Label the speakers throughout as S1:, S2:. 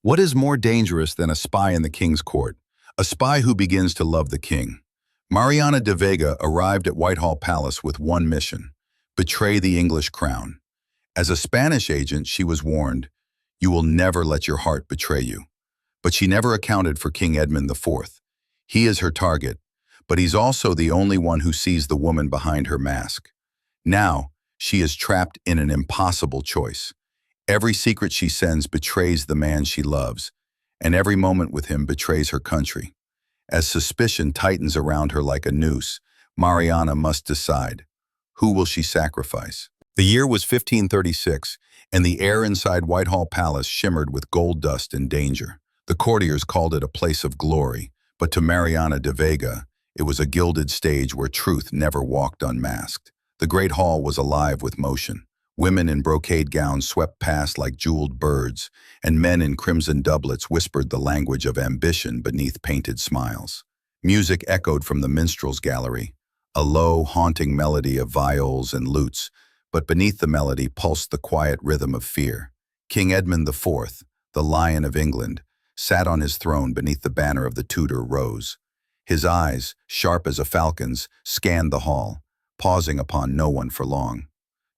S1: What is more dangerous than a spy in the king's court? A spy who begins to love the king. Mariana de Vega arrived at Whitehall Palace with one mission: betray the English crown. As a Spanish agent, she was warned, "You will never let your heart betray you." But she never accounted for King Edmund IV. He is her target, but he's also the only one who sees the woman behind her mask. Now, she is trapped in an impossible choice. Every secret she sends betrays the man she loves, and every moment with him betrays her country. As suspicion tightens around her like a noose, Mariana must decide. Who will she sacrifice? The year was 1536, and the air inside Whitehall Palace shimmered with gold dust and danger. The courtiers called it a place of glory, but to Mariana de Vega, it was a gilded stage where truth never walked unmasked. The great hall was alive with motion. Women in brocade gowns swept past like jeweled birds, and men in crimson doublets whispered the language of ambition beneath painted smiles. Music echoed from the minstrel's gallery, a low, haunting melody of viols and lutes, but beneath the melody pulsed the quiet rhythm of fear. King Edmund IV, the Lion of England, sat on his throne beneath the banner of the Tudor rose. His eyes, sharp as a falcon's, scanned the hall, pausing upon no one for long.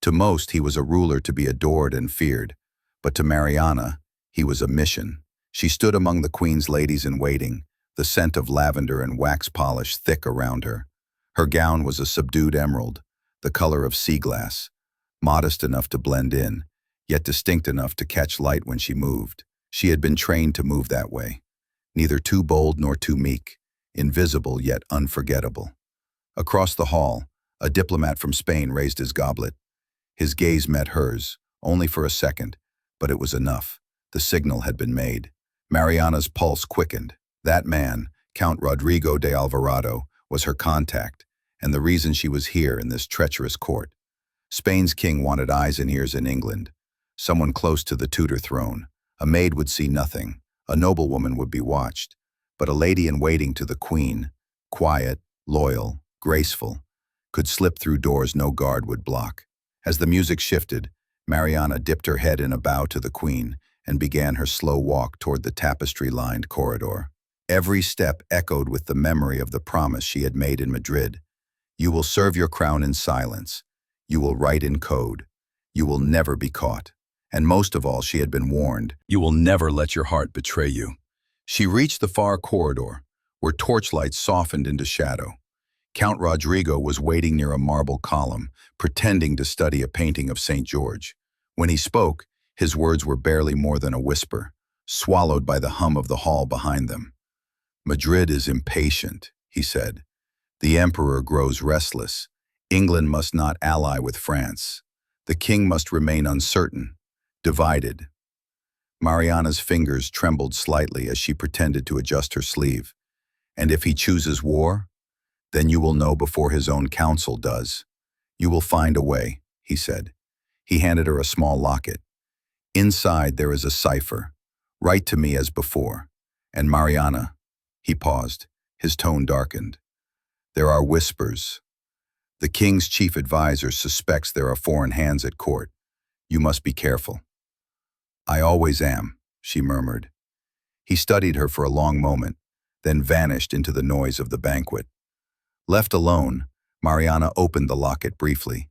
S1: To most, he was a ruler to be adored and feared, but to Mariana, he was a mission. She stood among the queen's ladies in waiting, the scent of lavender and wax polish thick around her. Her gown was a subdued emerald, the color of sea glass, modest enough to blend in, yet distinct enough to catch light when she moved. She had been trained to move that way, neither too bold nor too meek, invisible yet unforgettable. Across the hall, a diplomat from Spain raised his goblet. His gaze met hers, only for a second, but it was enough. The signal had been made. Mariana's pulse quickened. That man, Count Rodrigo de Alvarado, was her contact, and the reason she was here in this treacherous court. Spain's king wanted eyes and ears in England, someone close to the Tudor throne. A maid would see nothing, a noblewoman would be watched, but a lady in waiting to the queen, quiet, loyal, graceful, could slip through doors no guard would block. As the music shifted, Mariana dipped her head in a bow to the queen and began her slow walk toward the tapestry-lined corridor. Every step echoed with the memory of the promise she had made in Madrid. You will serve your crown in silence. You will write in code. You will never be caught. And most of all, she had been warned, you will never let your heart betray you. She reached the far corridor, where torchlights softened into shadow. Count Rodrigo was waiting near a marble column, pretending to study a painting of St. George. When he spoke, his words were barely more than a whisper, swallowed by the hum of the hall behind them. Madrid is impatient, he said. The emperor grows restless. England must not ally with France. The king must remain uncertain, divided. Mariana's fingers trembled slightly as she pretended to adjust her sleeve. And if he chooses war, then you will know before his own council does. You will find a way, he said. He handed her a small locket. Inside there is a cipher. Write to me as before. And Mariana, he paused, his tone darkened. There are whispers. The king's chief advisor suspects there are foreign hands at court. You must be careful. I always am, she murmured. He studied her for a long moment, then vanished into the noise of the banquet. Left alone, Mariana opened the locket briefly.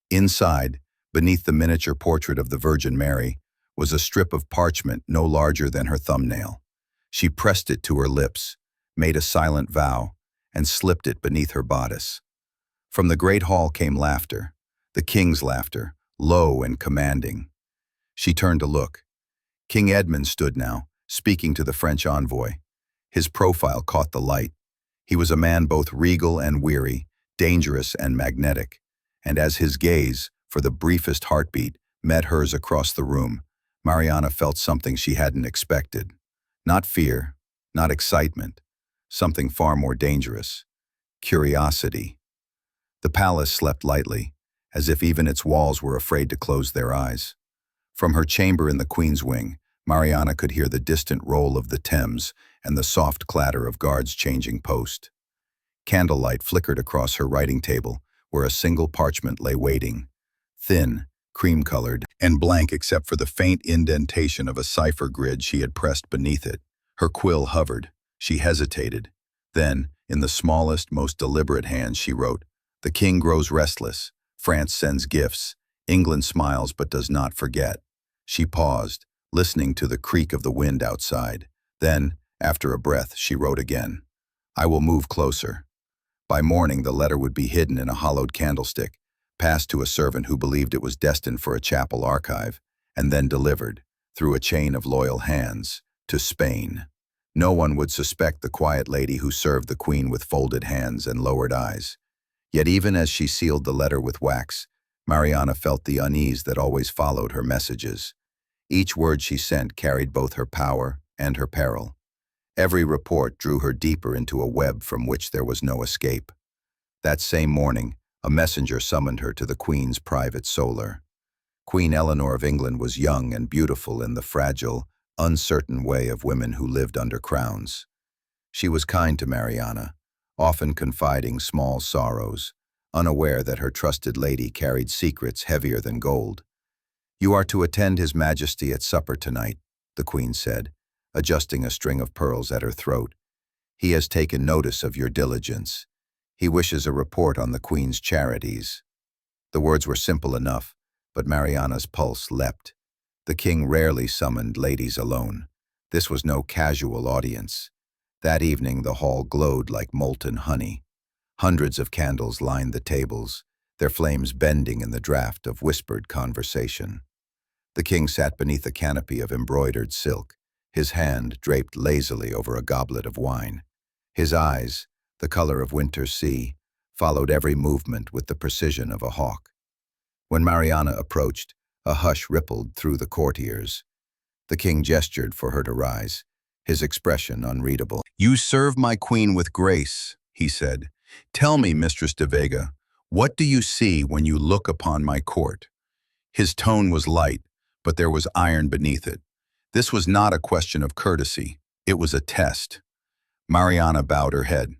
S1: Inside, beneath the miniature portrait of the Virgin Mary, was a strip of parchment no larger than her thumbnail. She pressed it to her lips, made a silent vow, and slipped it beneath her bodice. From the great hall came laughter, the king's laughter, low and commanding. She turned to look. King Edmund stood now, speaking to the French envoy. His profile caught the light. He was a man both regal and weary, dangerous and magnetic, and as his gaze, for the briefest heartbeat, met hers across the room, Mariana felt something she hadn't expected. Not fear, not excitement, something far more dangerous. Curiosity. The palace slept lightly, as if even its walls were afraid to close their eyes. From her chamber in the Queen's Wing, Mariana could hear the distant roll of the Thames and the soft clatter of guards changing post. Candlelight flickered across her writing table, where a single parchment lay waiting, thin, cream-colored, and blank except for the faint indentation of a cipher grid she had pressed beneath it. Her quill hovered. She hesitated. Then, in the smallest, most deliberate hand, she wrote, "The king grows restless. France sends gifts. England smiles but does not forget." She paused, listening to the creak of the wind outside. Then, after a breath, she wrote again, "I will move closer." By morning, the letter would be hidden in a hollowed candlestick, passed to a servant who believed it was destined for a chapel archive, and then delivered, through a chain of loyal hands, to Spain. No one would suspect the quiet lady who served the queen with folded hands and lowered eyes. Yet even as she sealed the letter with wax, Mariana felt the unease that always followed her messages. Each word she sent carried both her power and her peril. Every report drew her deeper into a web from which there was no escape. That same morning, a messenger summoned her to the Queen's private solar. Queen Eleanor of England was young and beautiful in the fragile, uncertain way of women who lived under crowns. She was kind to Mariana, often confiding small sorrows, unaware that her trusted lady carried secrets heavier than gold. "You are to attend His Majesty at supper tonight," the Queen said, adjusting a string of pearls at her throat. "He has taken notice of your diligence. He wishes a report on the Queen's charities." The words were simple enough, but Mariana's pulse leapt. The king rarely summoned ladies alone. This was no casual audience. That evening the hall glowed like molten honey. Hundreds of candles lined the tables, their flames bending in the draught of whispered conversation. The king sat beneath a canopy of embroidered silk, his hand draped lazily over a goblet of wine. His eyes, the color of winter's sea, followed every movement with the precision of a hawk. When Mariana approached, a hush rippled through the courtiers. The king gestured for her to rise, his expression unreadable. "You serve my queen with grace," he said. "Tell me, Mistress de Vega, what do you see when you look upon my court?" His tone was light, but there was iron beneath it. This was not a question of courtesy. It was a test. Mariana bowed her head.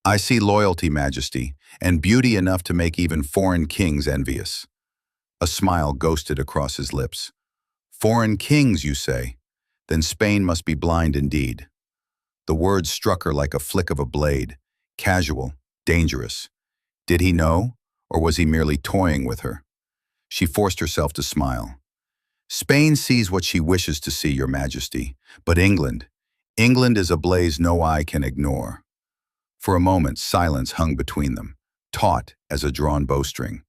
S1: "I see loyalty, Majesty, and beauty enough to make even foreign kings envious." A smile ghosted across his lips. "Foreign kings, you say? Then Spain must be blind indeed." The words struck her like a flick of a blade, casual, dangerous. Did he know, or was he merely toying with her? She forced herself to smile. "Spain sees what she wishes to see, Your Majesty, but England is a blaze no eye can ignore." For a moment, silence hung between them, taut as a drawn bowstring.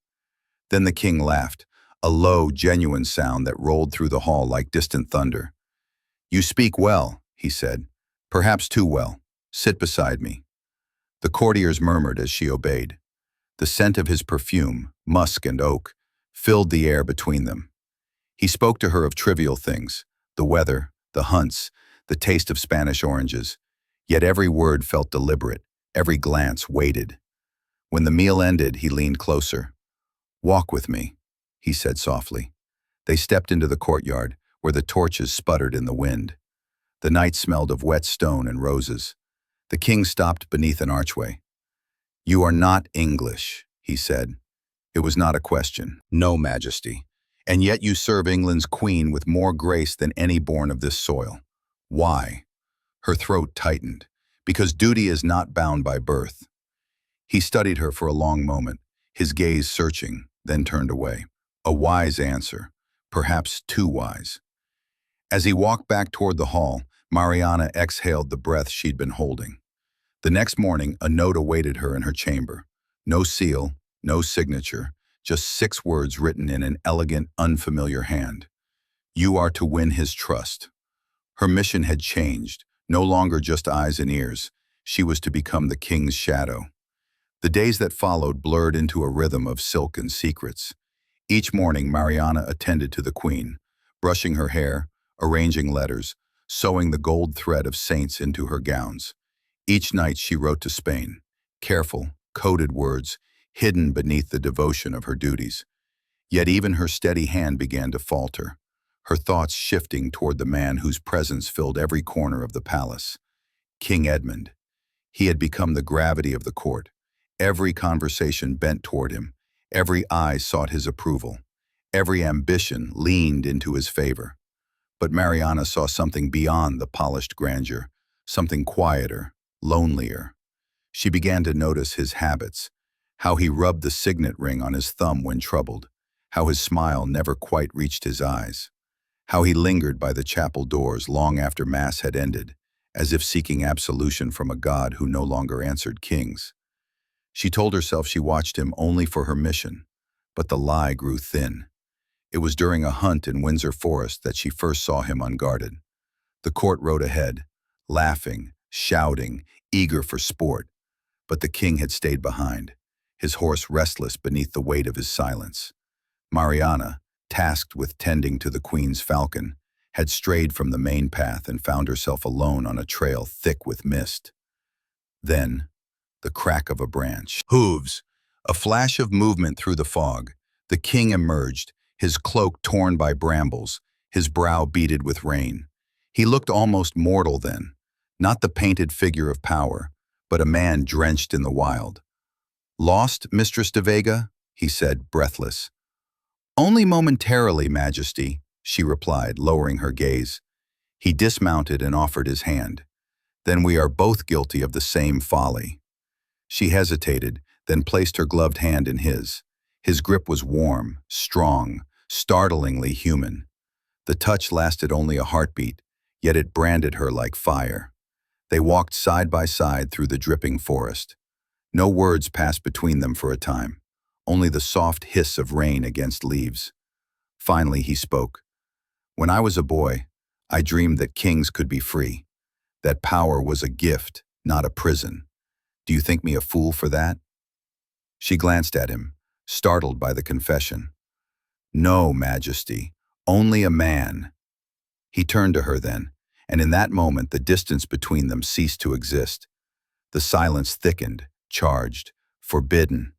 S1: Then the king laughed, a low, genuine sound that rolled through the hall like distant thunder. "You speak well," he said, "perhaps too well. Sit beside me." The courtiers murmured as she obeyed. The scent of his perfume, musk and oak, filled the air between them. He spoke to her of trivial things, the weather, the hunts, the taste of Spanish oranges. Yet every word felt deliberate, every glance weighted. When the meal ended, he leaned closer. "Walk with me," he said softly. They stepped into the courtyard, where the torches sputtered in the wind. The night smelled of wet stone and roses. The king stopped beneath an archway. "You are not English," he said. It was not a question. "No, Majesty. And yet you serve England's queen with more grace than any born of this soil. Why?" Her throat tightened. "Because duty is not bound by birth." He studied her for a long moment, his gaze searching, then turned away. A wise answer, perhaps too wise. As he walked back toward the hall, Mariana exhaled the breath she'd been holding. The next morning, a note awaited her in her chamber. No seal, no signature, just 6 words written in an elegant, unfamiliar hand. "You are to win his trust." Her mission had changed, no longer just eyes and ears. She was to become the king's shadow. The days that followed blurred into a rhythm of silk and secrets. Each morning, Mariana attended to the queen, brushing her hair, arranging letters, sewing the gold thread of saints into her gowns. Each night she wrote to Spain, careful, coded words, hidden beneath the devotion of her duties. Yet even her steady hand began to falter, her thoughts shifting toward the man whose presence filled every corner of the palace. King Edmund. He had become the gravity of the court. Every conversation bent toward him. Every eye sought his approval. Every ambition leaned into his favor. But Mariana saw something beyond the polished grandeur, something quieter, lonelier. She began to notice his habits, how he rubbed the signet ring on his thumb when troubled, how his smile never quite reached his eyes, how he lingered by the chapel doors long after Mass had ended, as if seeking absolution from a God who no longer answered kings. She told herself she watched him only for her mission, but the lie grew thin. It was during a hunt in Windsor Forest that she first saw him unguarded. The court rode ahead, laughing, shouting, eager for sport, but the king had stayed behind, his horse restless beneath the weight of his silence. Mariana, tasked with tending to the queen's falcon, had strayed from the main path and found herself alone on a trail thick with mist. Then, the crack of a branch. Hooves! A flash of movement through the fog. The king emerged, his cloak torn by brambles, his brow beaded with rain. He looked almost mortal then, not the painted figure of power, but a man drenched in the wild. "Lost, Mistress de Vega?" he said, breathless. "Only momentarily, Majesty," she replied, lowering her gaze. He dismounted and offered his hand. "Then we are both guilty of the same folly." She hesitated, then placed her gloved hand in his. His grip was warm, strong, startlingly human. The touch lasted only a heartbeat, yet it branded her like fire. They walked side by side through the dripping forest. No words passed between them for a time, only the soft hiss of rain against leaves. Finally he spoke. "When I was a boy, I dreamed that kings could be free, that power was a gift, not a prison. Do you think me a fool for that?" She glanced at him, startled by the confession. "No, Majesty, only a man." He turned to her then, and in that moment the distance between them ceased to exist. The silence thickened, charged, forbidden.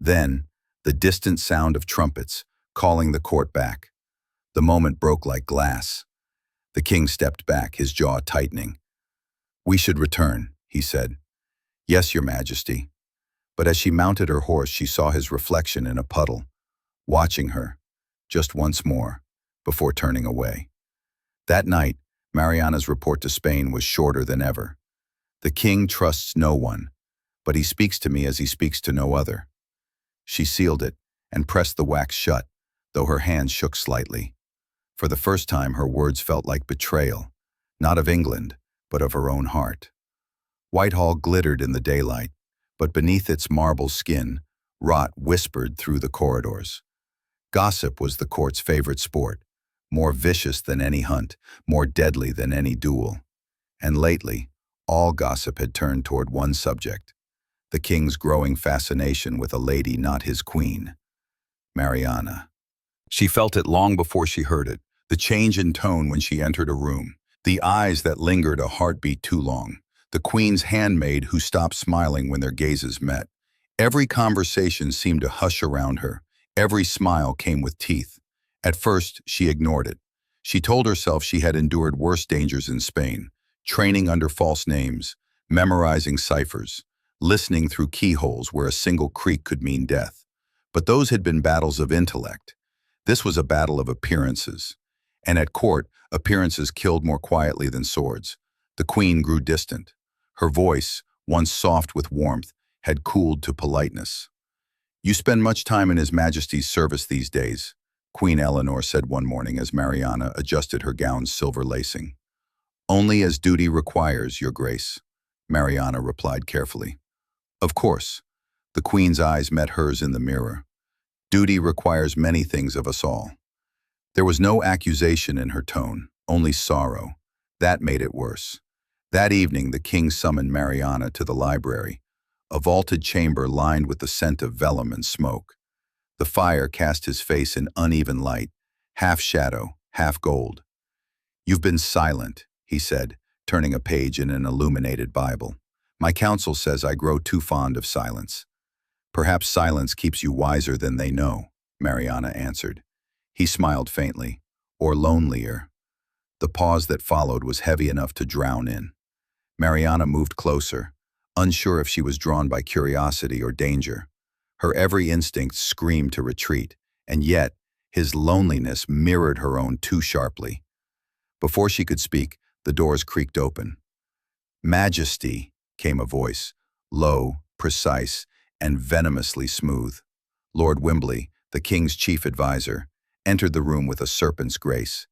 S1: Then, the distant sound of trumpets, calling the court back. The moment broke like glass. The king stepped back, his jaw tightening. "We should return," he said. "Yes, Your Majesty." But as she mounted her horse, she saw his reflection in a puddle, watching her, just once more, before turning away. That night, Mariana's report to Spain was shorter than ever. "The king trusts no one, but he speaks to me as he speaks to no other." She sealed it and pressed the wax shut, though her hands shook slightly. For the first time, her words felt like betrayal, not of England, but of her own heart. Whitehall glittered in the daylight, but beneath its marble skin, rot whispered through the corridors. Gossip was the court's favorite sport, more vicious than any hunt, more deadly than any duel. And lately, all gossip had turned toward one subject: the king's growing fascination with a lady not his queen, Mariana. She felt it long before she heard it, the change in tone when she entered a room, the eyes that lingered a heartbeat too long, the queen's handmaid who stopped smiling when their gazes met. Every conversation seemed to hush around her, every smile came with teeth. At first, she ignored it. She told herself she had endured worse dangers in Spain, training under false names, memorizing ciphers, listening through keyholes where a single creak could mean death. But those had been battles of intellect. This was a battle of appearances. And at court, appearances killed more quietly than swords. The queen grew distant. Her voice, once soft with warmth, had cooled to politeness. "You spend much time in His Majesty's service these days," Queen Eleanor said one morning as Mariana adjusted her gown's silver lacing. "Only as duty requires, Your Grace," Mariana replied carefully. "Of course." The queen's eyes met hers in the mirror. "Duty requires many things of us all." There was no accusation in her tone, only sorrow. That made it worse. That evening, the king summoned Mariana to the library, a vaulted chamber lined with the scent of vellum and smoke. The fire cast his face in uneven light, half shadow, half gold. "You've been silent," he said, turning a page in an illuminated Bible. "My counsel says I grow too fond of silence." "Perhaps silence keeps you wiser than they know," Mariana answered. He smiled faintly. "Or lonelier." The pause that followed was heavy enough to drown in. Mariana moved closer, unsure if she was drawn by curiosity or danger. Her every instinct screamed to retreat, and yet, His loneliness mirrored her own too sharply. Before she could speak, the doors creaked open. "Majesty," came a voice, low, precise, and venomously smooth. Lord Wimbley, the king's chief advisor, entered the room with a serpent's grace.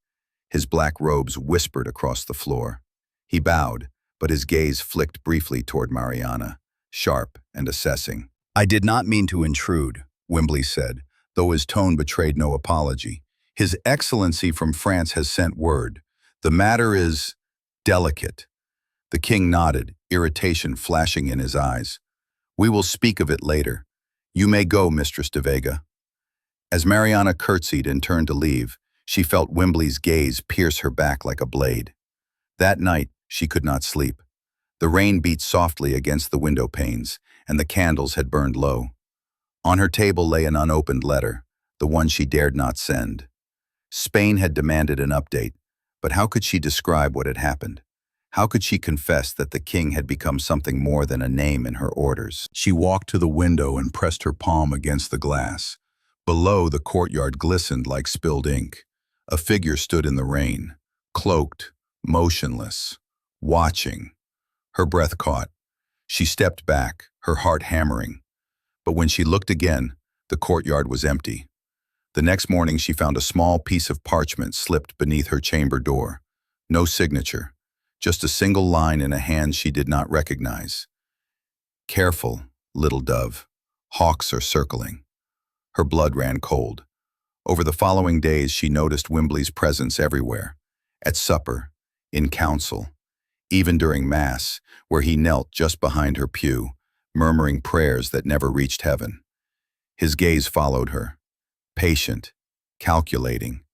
S1: His black robes whispered across the floor. He bowed, but his gaze flicked briefly toward Mariana, sharp and assessing. "I did not mean to intrude," Wimbley said, though his tone betrayed no apology. "His Excellency from France has sent word. The matter is delicate." The king nodded, irritation flashing in his eyes. "We will speak of it later. You may go, Mistress de Vega." As Mariana curtsied and turned to leave, she felt Wimbley's gaze pierce her back like a blade. That night, she could not sleep. The rain beat softly against the window panes, and the candles had burned low. On her table lay an unopened letter, the one she dared not send. Spain had demanded an update, but how could she describe what had happened? How could she confess that the king had become something more than a name in her orders? She walked to the window and pressed her palm against the glass. Below, the courtyard glistened like spilled ink. A figure stood in the rain, cloaked, motionless, watching. Her breath caught. She stepped back, her heart hammering. But when she looked again, the courtyard was empty. The next morning she found a small piece of parchment slipped beneath her chamber door. No signature, just a single line in a hand she did not recognize. "Careful, little dove. Hawks are circling." Her blood ran cold. Over the following days she noticed Wimbley's presence everywhere. At supper, in council, even during Mass, where he knelt just behind her pew, murmuring prayers that never reached heaven. His gaze followed her, patient, calculating.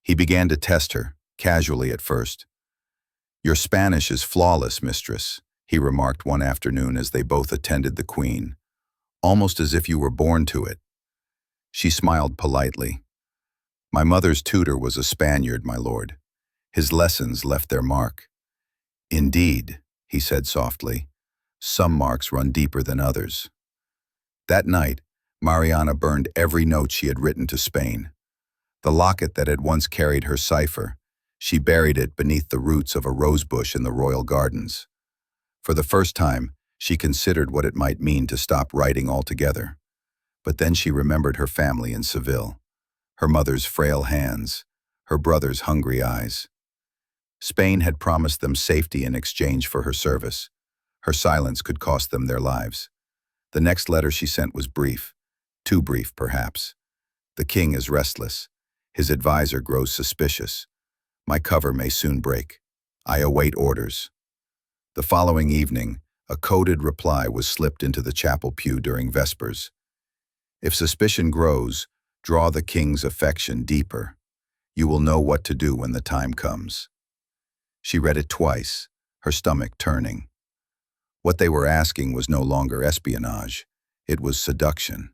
S1: He began to test her, casually at first. "Your Spanish is flawless, mistress," he remarked one afternoon as they both attended the Queen. "Almost as if you were born to it." She smiled politely. "My mother's tutor was a Spaniard, my lord. His lessons left their mark." "Indeed," he said softly, "some marks run deeper than others." That night, Mariana burned every note she had written to Spain. The locket that had once carried her cipher, she buried it beneath the roots of a rosebush in the royal gardens. For the first time, she considered what it might mean to stop writing altogether. But then she remembered her family in Seville, her mother's frail hands, her brother's hungry eyes. Spain had promised them safety in exchange for her service. Her silence could cost them their lives. The next letter she sent was brief, too brief perhaps. "The king is restless. His advisor grows suspicious. My cover may soon break. I await orders." The following evening, a coded reply was slipped into the chapel pew during Vespers. "If suspicion grows, draw the king's affection deeper. You will know what to do when the time comes." She read it twice, her stomach turning. What they were asking was no longer espionage, it was seduction.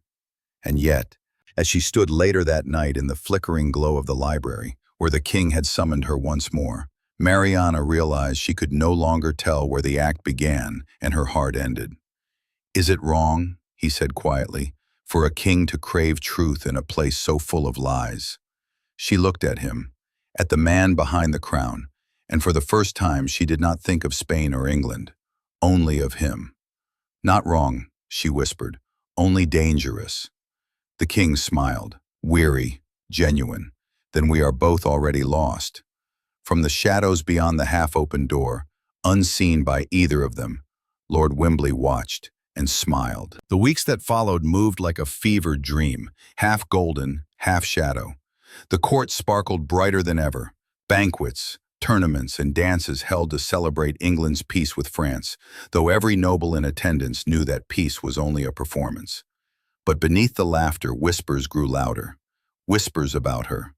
S1: And yet, as she stood later that night in the flickering glow of the library, where the king had summoned her once more, Mariana realized she could no longer tell where the act began and her heart ended. "Is it wrong," he said quietly, "for a king to crave truth in a place so full of lies?" She looked at him, at the man behind the crown, and for the first time she did not think of Spain or England, only of him. "Not wrong," she whispered, "only dangerous." The king smiled, weary, genuine. "Then we are both already lost." From the shadows beyond the half-open door, unseen by either of them, Lord Wimbley watched and smiled. The weeks that followed moved like a fevered dream, half golden, half shadow. The court sparkled brighter than ever. Banquets, tournaments, and dances held to celebrate England's peace with France, though every noble in attendance knew that peace was only a performance. But beneath the laughter, whispers grew louder. Whispers about her,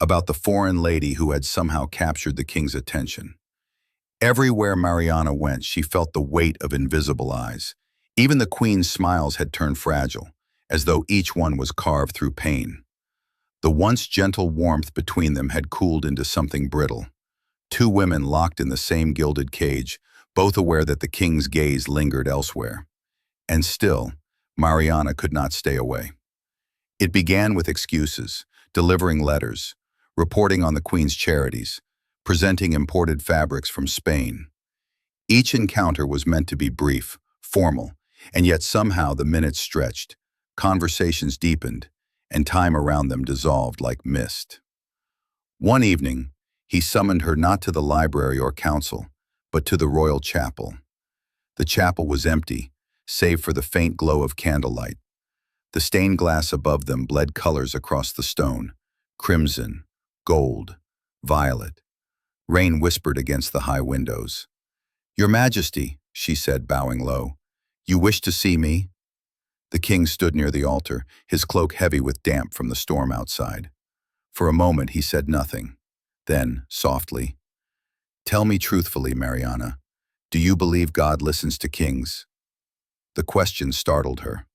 S1: about the foreign lady who had somehow captured the king's attention. Everywhere Mariana went, she felt the weight of invisible eyes. Even the queen's smiles had turned fragile, as though each one was carved through pain. The once gentle warmth between them had cooled into something brittle. Two women locked in the same gilded cage, both aware that the king's gaze lingered elsewhere. And still, Mariana could not stay away. It began with excuses. delivering letters, reporting on the Queen's charities, presenting imported fabrics from Spain. Each encounter was meant to be brief, formal, and yet somehow the minutes stretched, conversations deepened, and time around them dissolved like mist. One evening, he summoned her not to the library or council, but to the royal chapel. The chapel was empty, save for the faint glow of candlelight. The stained glass above them bled colors across the stone: crimson, gold, violet. Rain whispered against the high windows. "Your Majesty," she said, bowing low, "you wish to see me?" The king stood near the altar, his cloak heavy with damp from the storm outside. For a moment he said nothing. Then, softly, "Tell me truthfully, Mariana, do you believe God listens to kings?" The question startled her.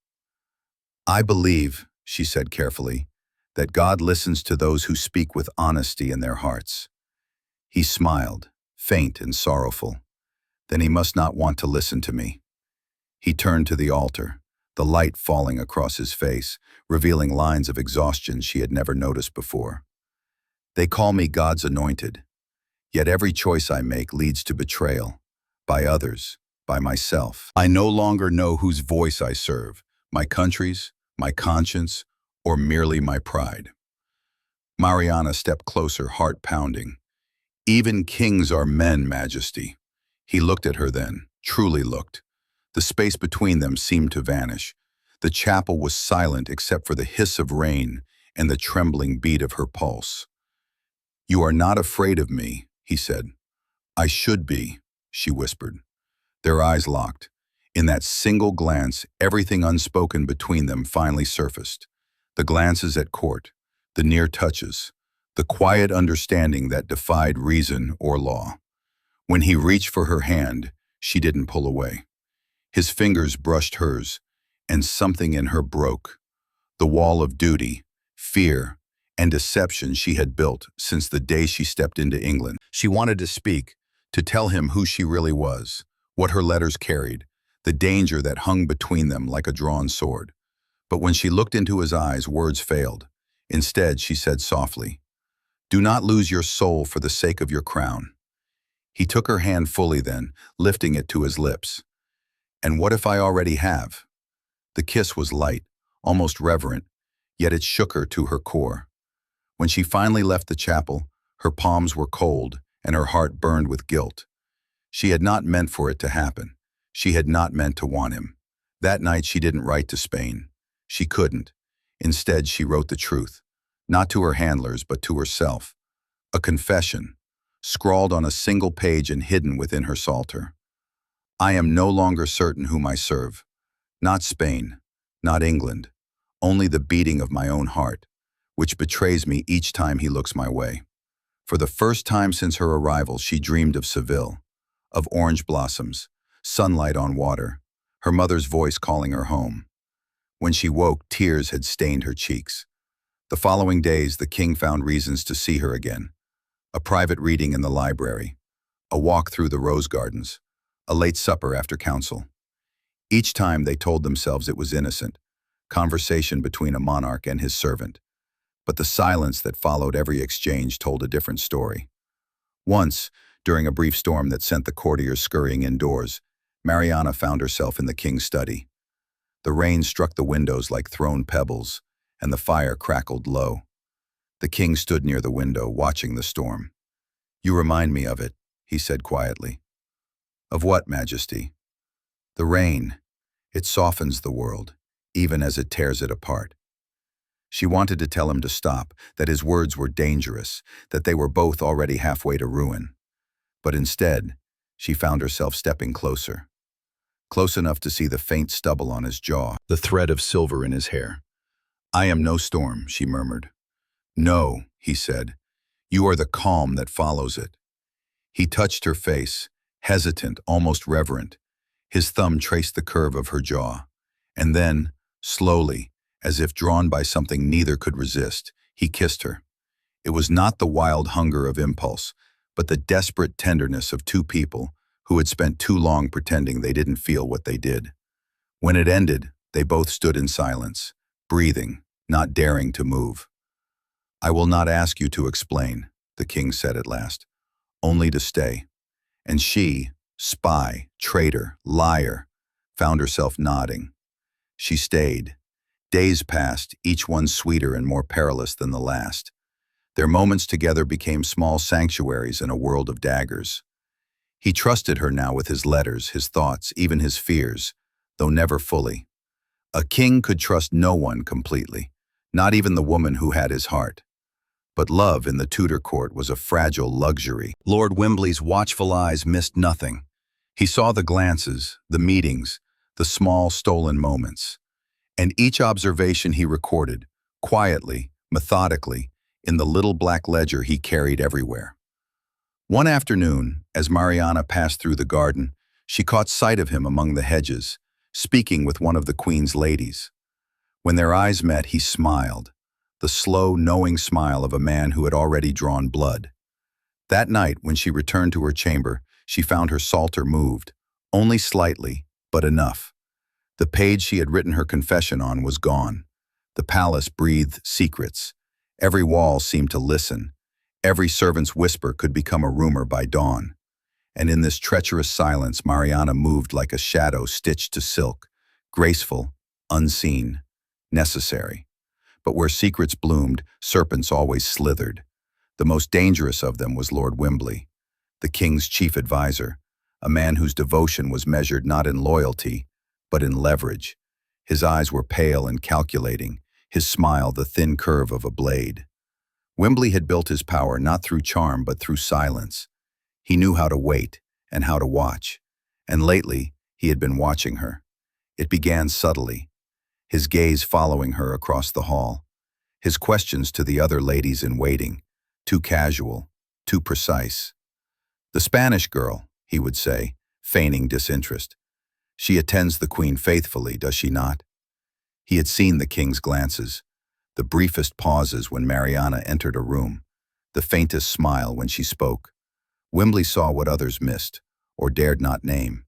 S1: "I believe," she said carefully, "that God listens to those who speak with honesty in their hearts." He smiled, faint and sorrowful. "Then he must not want to listen to me." He turned to the altar, the light falling across his face, revealing lines of exhaustion she had never noticed before. "They call me God's anointed. Yet every choice I make leads to betrayal, by others, by myself. I no longer know whose voice I serve, my country's, my conscience, or merely my pride." Mariana stepped closer, heart pounding. "Even kings are men, Majesty." He looked at her then, truly looked. The space between them seemed to vanish. The chapel was silent except for the hiss of rain and the trembling beat of her pulse. "You are not afraid of me," he said. "I should be," she whispered. Their eyes locked. In that single glance, everything unspoken between them finally surfaced. The glances at court, the near touches, the quiet understanding that defied reason or law. When he reached for her hand, she didn't pull away. His fingers brushed hers, and something in her broke. The wall of duty, fear, and deception she had built since the day she stepped into England. She wanted to speak, to tell him who she really was, what her letters carried, the danger that hung between them like a drawn sword. But when she looked into his eyes, words failed. Instead, she said softly, "Do not lose your soul for the sake of your crown." He took her hand fully then, lifting it to his lips. "And what if I already have?" The kiss was light, almost reverent, yet it shook her to her core. When she finally left the chapel, her palms were cold and her heart burned with guilt. She had not meant for it to happen. She had not meant to want him. That night she didn't write to Spain. She couldn't. Instead, she wrote the truth, not to her handlers, but to herself. A confession, scrawled on a single page and hidden within her psalter. "I am no longer certain whom I serve. Not Spain, not England, only the beating of my own heart, which betrays me each time he looks my way." For the first time since her arrival, she dreamed of Seville, of orange blossoms, sunlight on water, her mother's voice calling her home. When she woke, tears had stained her cheeks. The following days, the king found reasons to see her again. A private reading in the library, a walk through the rose gardens, a late supper after council. Each time they told themselves it was innocent, conversation between a monarch and his servant. But the silence that followed every exchange told a different story. Once, during a brief storm that sent the courtiers scurrying indoors, Mariana found herself in the king's study. The rain struck the windows like thrown pebbles, and the fire crackled low. The king stood near the window, watching the storm. "You remind me of it," he said quietly. "Of what, Majesty?" "The rain. It softens the world, even as it tears it apart." She wanted to tell him to stop, that his words were dangerous, that they were both already halfway to ruin. But instead, she found herself stepping closer. Close enough to see the faint stubble on his jaw, the thread of silver in his hair. "I am no storm," she murmured. "No," he said. "You are the calm that follows it." He touched her face, hesitant, almost reverent. His thumb traced the curve of her jaw. And then, slowly, as if drawn by something neither could resist, he kissed her. It was not the wild hunger of impulse, but the desperate tenderness of two people who had spent too long pretending they didn't feel what they did. When it ended, they both stood in silence, breathing, not daring to move. "I will not ask you to explain," the king said at last, "only to stay." And she, spy, traitor, liar, found herself nodding. She stayed. Days passed, each one sweeter and more perilous than the last. Their moments together became small sanctuaries in a world of daggers. He trusted her now with his letters, his thoughts, even his fears, though never fully. A king could trust no one completely, not even the woman who had his heart. But love in the Tudor court was a fragile luxury. Lord Wimbley's watchful eyes missed nothing. He saw the glances, the meetings, the small stolen moments. And each observation he recorded, quietly, methodically, in the little black ledger he carried everywhere. One afternoon, as Mariana passed through the garden, she caught sight of him among the hedges, speaking with one of the Queen's ladies. When their eyes met, he smiled, the slow, knowing smile of a man who had already drawn blood. That night, when she returned to her chamber, she found her psalter moved, only slightly, but enough. The page she had written her confession on was gone. The palace breathed secrets. Every wall seemed to listen. Every servant's whisper could become a rumor by dawn. And in this treacherous silence, Mariana moved like a shadow stitched to silk, graceful, unseen, necessary. But where secrets bloomed, serpents always slithered. The most dangerous of them was Lord Wimbley, the king's chief advisor, a man whose devotion was measured not in loyalty, but in leverage. His eyes were pale and calculating, his smile the thin curve of a blade. Wimbley had built his power not through charm but through silence. He knew how to wait and how to watch, and lately he had been watching her. It began subtly, his gaze following her across the hall, his questions to the other ladies in waiting, too casual, too precise. "The Spanish girl," he would say, feigning disinterest. "She attends the Queen faithfully, does she not?" He had seen the king's glances, the briefest pauses when Mariana entered a room, the faintest smile when she spoke. Wimbley saw what others missed, or dared not name.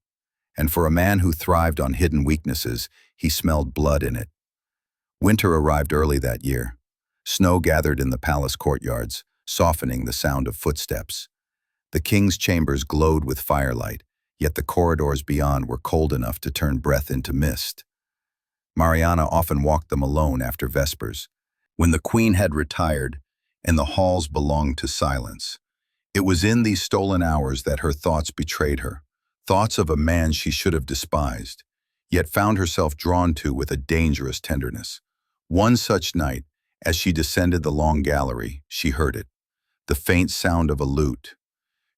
S1: And for a man who thrived on hidden weaknesses, he smelled blood in it. Winter arrived early that year. Snow gathered in the palace courtyards, softening the sound of footsteps. The king's chambers glowed with firelight, yet the corridors beyond were cold enough to turn breath into mist. Mariana often walked them alone after vespers, when the queen had retired and the halls belonged to silence. It was in these stolen hours that her thoughts betrayed her, thoughts of a man she should have despised, yet found herself drawn to with a dangerous tenderness. One such night, as she descended the long gallery, she heard it, the faint sound of a lute.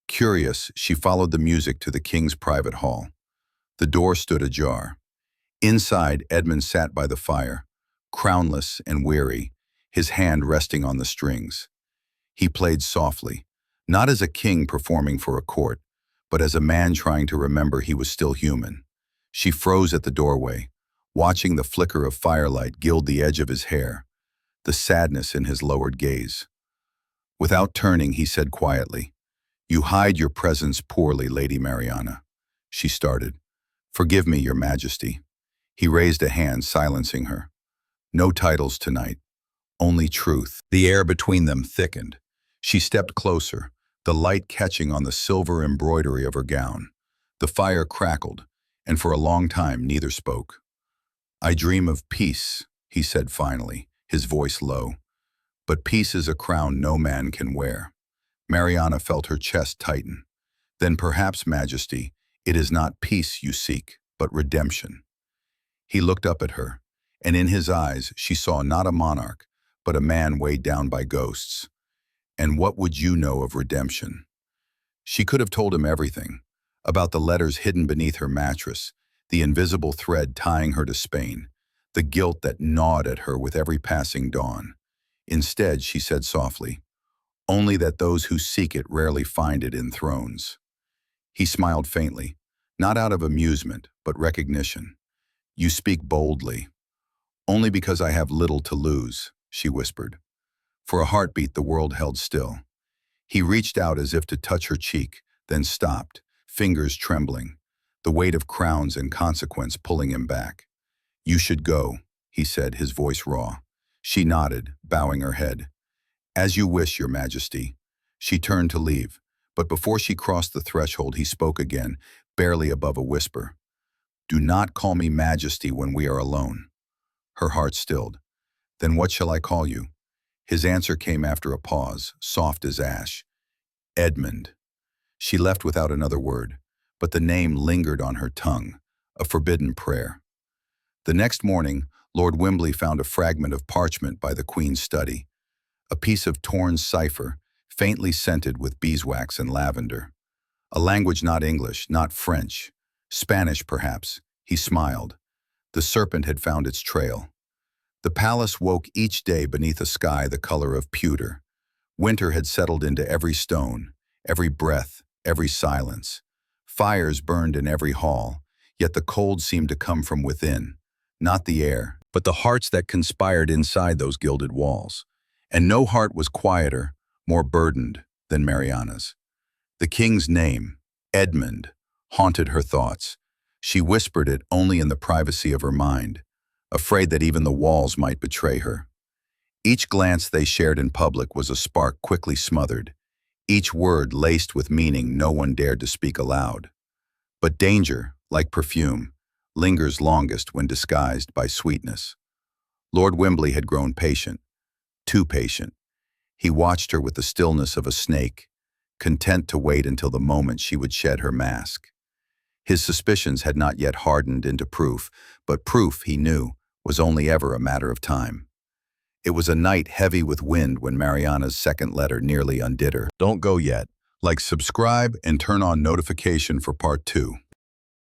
S1: Curious, she followed the music to the king's private hall. The door stood ajar. Inside, Edmund sat by the fire, crownless and weary, his hand resting on the strings. He played softly, not as a king performing for a court, but as a man trying to remember he was still human. She froze at the doorway, watching the flicker of firelight gild the edge of his hair, the sadness in his lowered gaze. Without turning, he said quietly, "You hide your presence poorly, Lady Mariana." She started. "Forgive me, Your Majesty." He raised a hand, silencing her. "No titles tonight, only truth." The air between them thickened. She stepped closer, the light catching on the silver embroidery of her gown. The fire crackled, and for a long time neither spoke. "I dream of peace," he said finally, his voice low. "But peace is a crown no man can wear." Mariana felt her chest tighten. "Then perhaps, Majesty, it is not peace you seek, but redemption." He looked up at her, and in his eyes she saw not a monarch, but a man weighed down by ghosts. "And what would you know of redemption?" She could have told him everything, about the letters hidden beneath her mattress, the invisible thread tying her to Spain, the guilt that gnawed at her with every passing dawn. Instead, she said softly, "Only that those who seek it rarely find it in thrones." He smiled faintly, not out of amusement, but recognition. "You speak boldly." "Only because I have little to lose," she whispered. For a heartbeat, the world held still. He reached out as if to touch her cheek, then stopped, fingers trembling, the weight of crowns and consequence pulling him back. "You should go," he said, his voice raw. She nodded, bowing her head. "As you wish, your majesty." She turned to leave, but before she crossed the threshold, he spoke again, barely above a whisper. "Do not call me majesty when we are alone." Her heart stilled. "Then what shall I call you?" His answer came after a pause, soft as ash. "Edmund." She left without another word, but the name lingered on her tongue, a forbidden prayer. The next morning, Lord Wimberley found a fragment of parchment by the Queen's study, a piece of torn cipher, faintly scented with beeswax and lavender. A language not English, not French, Spanish perhaps. He smiled. The serpent had found its trail. The palace woke each day beneath a sky the color of pewter. Winter had settled into every stone, every breath, every silence. Fires burned in every hall, yet the cold seemed to come from within, not the air, but the hearts that conspired inside those gilded walls. And no heart was quieter, more burdened than Mariana's. The king's name, Edmund, haunted her thoughts. She whispered it only in the privacy of her mind, afraid that even the walls might betray her. Each glance they shared in public was a spark quickly smothered, each word laced with meaning no one dared to speak aloud. But danger, like perfume, lingers longest when disguised by sweetness. Lord Wimberley had grown patient, too patient. He watched her with the stillness of a snake, content to wait until the moment she would shed her mask. His suspicions had not yet hardened into proof, but proof, he knew, was only ever a matter of time. It was a night heavy with wind when Mariana's second letter nearly undid her. Don't go yet. Like, subscribe, and turn on notification for part 2.